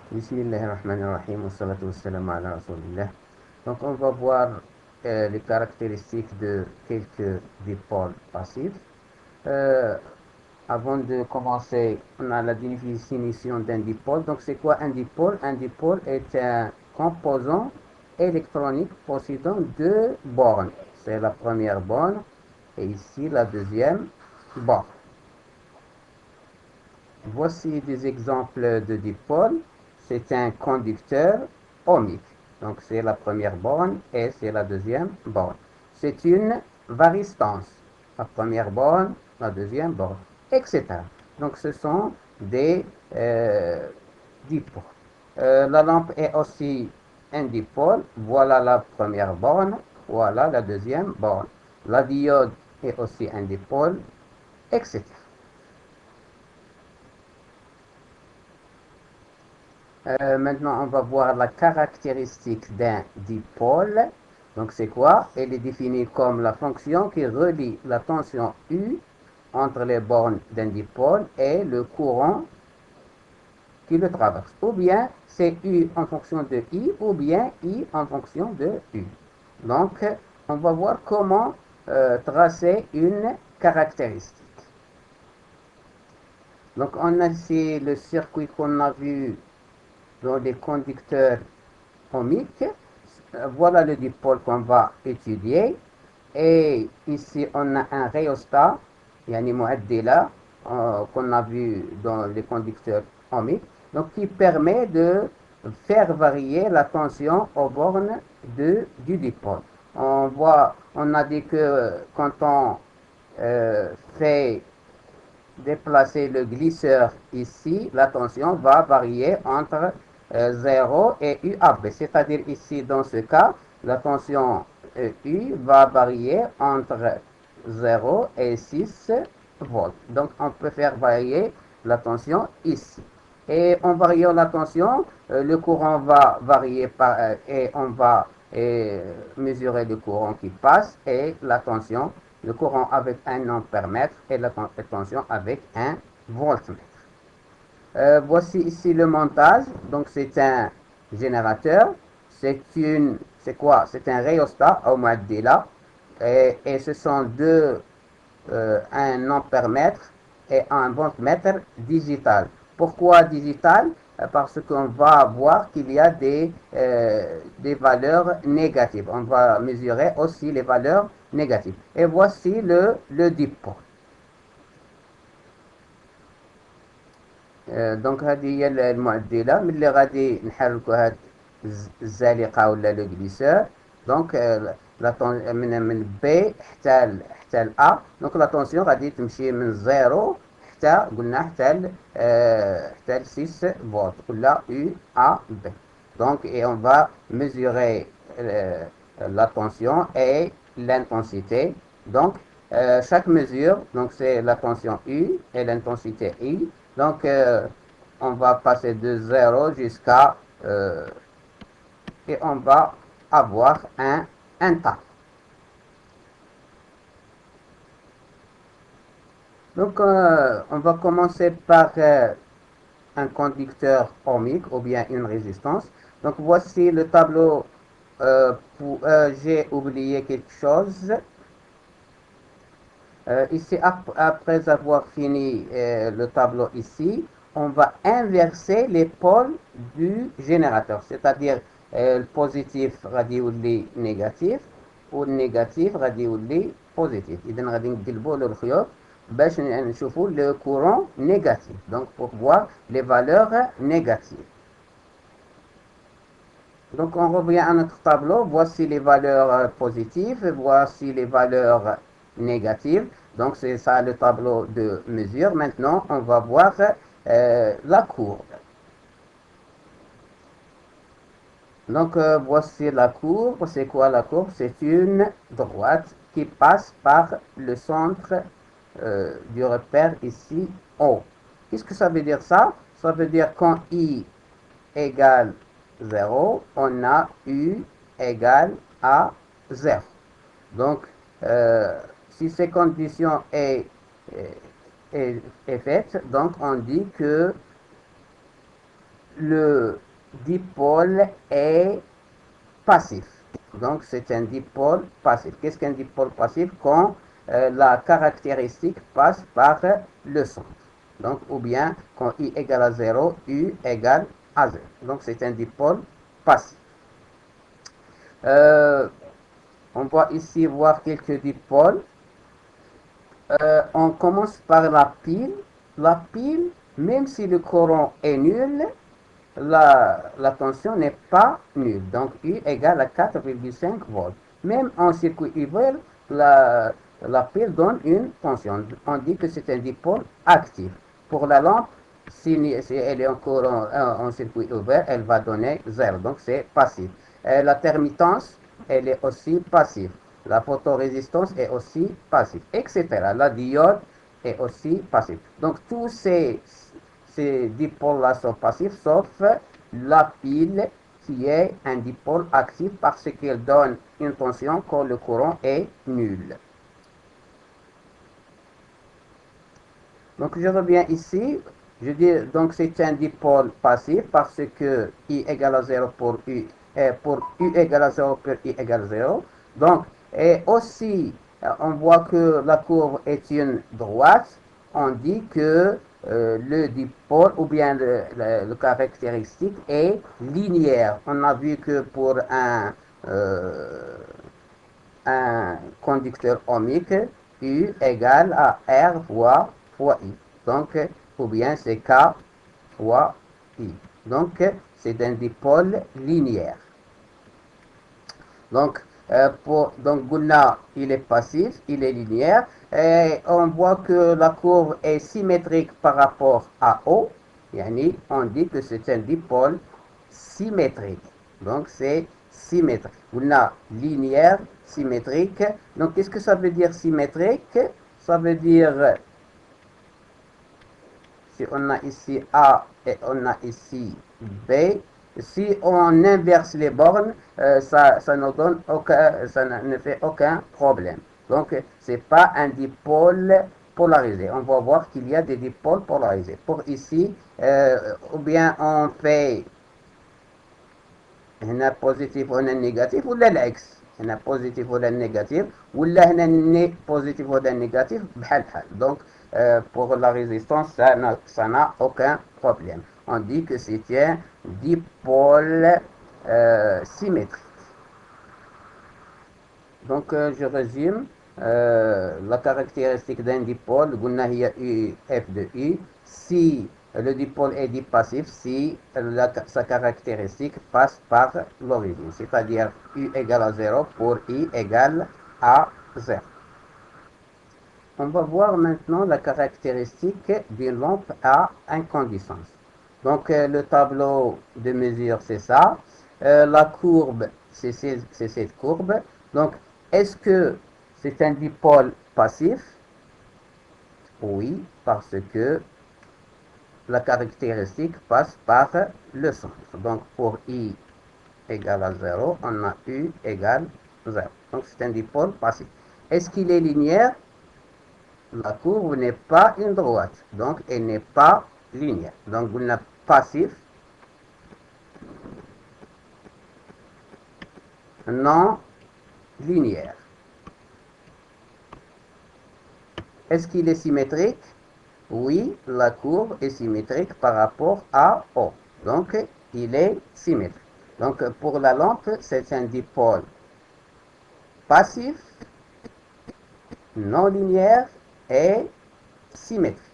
Bismillahirrahmanirrahim, wa salatu wa salam ala rasulillah. Donc, on va voir les caractéristiques de quelques dipôles passifs. Euh, Avant de commencer, on a la définition d'un dipôle. Donc, c'est quoi un dipôle? Un dipôle est un composant électronique possédant deux bornes. C'est la première borne et ici la deuxième borne. Voici des exemples de dipôles. C'est un conducteur ohmique. Donc c'est la première borne et c'est la deuxième borne. C'est une varistance. La première borne, la deuxième borne, etc. Donc ce sont des dipôles. La lampe est aussi un dipôle. Voilà la première borne. Voilà la deuxième borne. La diode est aussi un dipôle, etc. Maintenant, on va voir la caractéristique d'un dipôle. Donc, c'est quoi? Elle est définie comme la fonction qui relie la tension U entre les bornes d'un dipôle et le courant qui le traverse. Ou bien c'est U en fonction de I, ou bien I en fonction de U. Donc, on va voir comment tracer une caractéristique. Donc, on a ici le circuit qu'on a vu dans les conducteurs ohmiques. Voilà le dipôle qu'on va étudier. Et ici, on a un rhéostat, yani mu'addila, qu'on a vu dans les conducteurs ohmiques, donc qui permet de faire varier la tension aux bornes du dipôle. On a dit que quand on fait déplacer le glisseur ici, la tension va varier entre 0 et UAB. C'est-à-dire ici, dans ce cas, la tension U va varier entre 0 et 6 volts. Donc, on peut faire varier la tension ici. Et en variant la tension, le courant va varier et on va mesurer le courant qui passe et la tension, le courant avec un ampère-mètre et la tension avec un voltmètre. Voici ici le montage. Donc c'est un générateur. C'est quoi? C'est un rhéostat au Mu'addila. Et ce sont un ampère-mètre et un voltmètre digital. Pourquoi digital? Parce qu'on va voir qu'il y a des valeurs négatives. On va mesurer aussi les valeurs négatives. Et voici le dipôle. دونك هذه هي المعدله ملي غادي نحركوا هاد الزالقه ولا لو غليسور. دونك من بي حتى ا. دونك لا طونسيون غادي تمشي من زيرو حتى قلنا حتى ل 6 فولت ولا يو ا بي. دونك اي اون فا mesurer la tension et l'intensité. Donc chaque mesure, donc c'est la tension U et l'intensité I. Donc, on va passer de 0 jusqu'à... et on va avoir un tas. Donc, on va commencer par un conducteur ohmique ou bien une résistance. Donc, voici le tableau. J'ai oublié quelque chose. Ici, après avoir fini le tableau ici, on va inverser les pôles du générateur, c'est-à-dire le positif غادي négatif ou le négatif غادي positif. إذا غادي نقلبوا له الخيوط باش نشوفوا le courant négatif. Donc pour voir les valeurs négatives. Donc on revient à notre tableau. Voici les valeurs positives, voici les valeurs négatives. Donc c'est ça le tableau de mesure. Maintenant on va voir la courbe. Donc voici la courbe. C'est quoi la courbe? C'est une droite qui passe par le centre du repère ici O. Qu'est-ce que ça veut dire ça? Ça veut dire quand I égale 0, on a U égale à 0. Donc, si ces conditions est faite, donc on dit que le dipôle est passif. Donc c'est un dipôle passif. Qu'est-ce qu'un dipôle passif? Quand la caractéristique passe par le centre. Donc, ou bien quand I égale à 0, U égale à 0. Donc c'est un dipôle passif. Euh, on va ici voir quelques dipôles. On commence par la pile. La pile, même si le courant est nul, la tension n'est pas nulle. Donc U égale à 4,5 volts. Même en circuit ouvert, la pile donne une tension. On dit que c'est un dipôle actif. Pour la lampe, si elle est en courant en circuit ouvert, elle va donner 0. Donc c'est passif. La termitence, elle est aussi passive. La photorésistance est aussi passive, etc. La diode est aussi passive. Donc tous ces dipôles-là sont passifs, sauf la pile qui est un dipôle actif parce qu'elle donne une tension quand le courant est nul. Donc je reviens ici. Je dis donc c'est un dipôle passif parce que I égale à 0 pour U égale à 0 pour I égale à 0. Donc, et aussi, on voit que la courbe est une droite. On dit que le dipôle ou bien le caractéristique est linéaire. On a vu que pour un conducteur ohmique, U égale à R fois I. Donc, ou bien c'est K fois I. Donc, c'est un dipôle linéaire. Donc, donc Goulna, il est passif, il est linéaire. Et on voit que la courbe est symétrique par rapport à O. Yani, on dit que c'est un dipôle symétrique. Donc, c'est symétrique. Goulna, linéaire, symétrique. Donc, qu'est-ce que ça veut dire symétrique? Ça veut dire, si on a ici A et on a ici B, si on inverse les bornes, ça ne fait aucun problème. Donc, ce n'est pas un dipôle polarisé. On va voir qu'il y a des dipôles polarisés. Pour ici, ou bien on fait un positif ou un négatif, ou l'ex. هنا positif ولا négatif, ولا هنا positif ولا négatif, بحال بحال. Donc, pour la résistance, ça n'a aucun problème. On dit que c'est un dipôle symétrique. Donc, je résume. La caractéristique d'un dipôle, قلنا هي U, F de U. Si le dipôle est dipassif, si sa caractéristique passe par l'origine, c'est-à-dire U égale à 0 pour I égale à 0. On va voir maintenant la caractéristique d'une lampe à incandescence. Donc, le tableau de mesure, c'est ça. La courbe, c'est cette courbe. Donc, est-ce que c'est un dipôle passif? Oui, parce que la caractéristique passe par le centre. Donc, pour I égale à 0, on a U égale 0. Donc, c'est un dipôle passif. Est-ce qu'il est linéaire? La courbe n'est pas une droite, donc elle n'est pas linéaire. Donc, on a passif, non linéaire. Est-ce qu'il est symétrique? Oui, la courbe est symétrique par rapport à O. Donc, il est symétrique. Donc, pour la lampe, c'est un dipôle passif, non linéaire et symétrique.